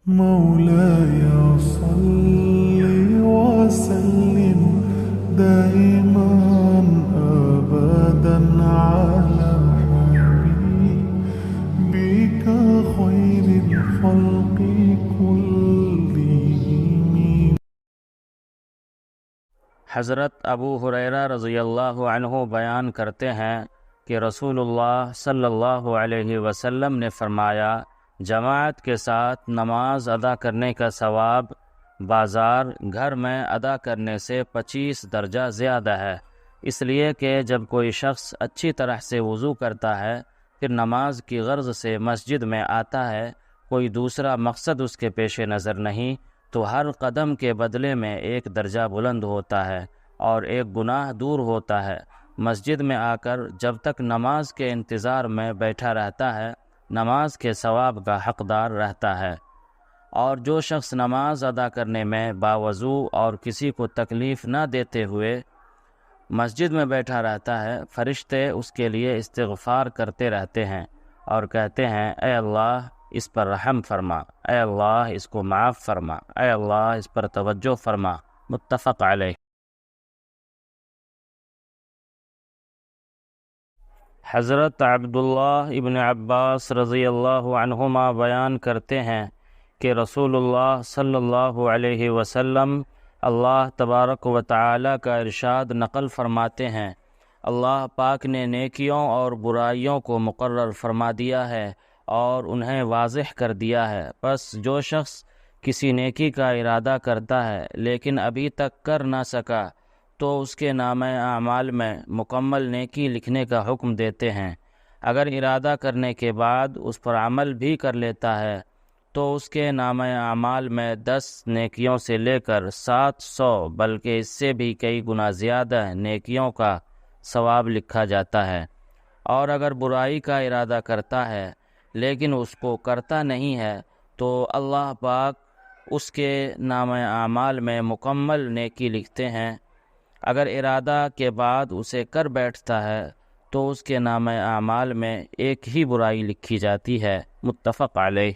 مولاي صل وسلم دائما أبدا على حبيبك خير الخلق كلهم. حضرت ابو ہریرہ رضی اللہ عنہ بیان کرتے ہیں کہ رسول اللہ صلی اللہ علیہ وسلم نے فرمایا، جماعت کے ساتھ نماز ادا کرنے کا ثواب بازار گھر میں ادا کرنے سے 25 درجہ زیادہ ہے، اس لیے کہ جب کوئی شخص اچھی طرح سے وضو کرتا ہے پھر نماز کی غرض سے مسجد میں آتا ہے، کوئی دوسرا مقصد اس کے پیش نظر نہیں، تو ہر قدم کے بدلے میں 1 درجہ بلند ہوتا ہے اور 1 گناہ دور ہوتا ہے۔ مسجد میں آ کر جب تک نماز کے انتظار میں بیٹھا رہتا ہے نماز کے ثواب کا حقدار رہتا ہے، اور جو شخص نماز ادا کرنے میں باوضو اور کسی کو تکلیف نہ دیتے ہوئے مسجد میں بیٹھا رہتا ہے، فرشتے اس کے لیے استغفار کرتے رہتے ہیں اور کہتے ہیں، اے اللہ اس پر رحم فرما، اے اللہ اس کو معاف فرما، اے اللہ اس پر توجہ فرما۔ متفق علیہ۔ حضرت عبداللہ ابن عباس رضی اللہ عنہما بیان کرتے ہیں کہ رسول اللہ صلی اللہ علیہ وسلم اللہ تبارک و تعالی کا ارشاد نقل فرماتے ہیں، اللہ پاک نے نیکیوں اور برائیوں کو مقرر فرما دیا ہے اور انہیں واضح کر دیا ہے، پس جو شخص کسی نیکی کا ارادہ کرتا ہے لیکن ابھی تک کر نہ سکا تو اس کے نامہ اعمال میں مکمل نیکی لکھنے کا حکم دیتے ہیں۔ اگر ارادہ کرنے کے بعد اس پر عمل بھی کر لیتا ہے تو اس کے نامہ اعمال میں 10 نیکیوں سے لے کر 700 بلکہ اس سے بھی کئی گنا زیادہ نیکیوں کا ثواب لکھا جاتا ہے۔ اور اگر برائی کا ارادہ کرتا ہے لیکن اس کو کرتا نہیں ہے تو اللہ پاک اس کے نامہ اعمال میں مکمل نیکی لکھتے ہیں۔ اگر ارادہ کے بعد اسے کر بیٹھتا ہے تو اس کے نامہ اعمال میں 1 ہی برائی لکھی جاتی ہے۔ متفق علیہ۔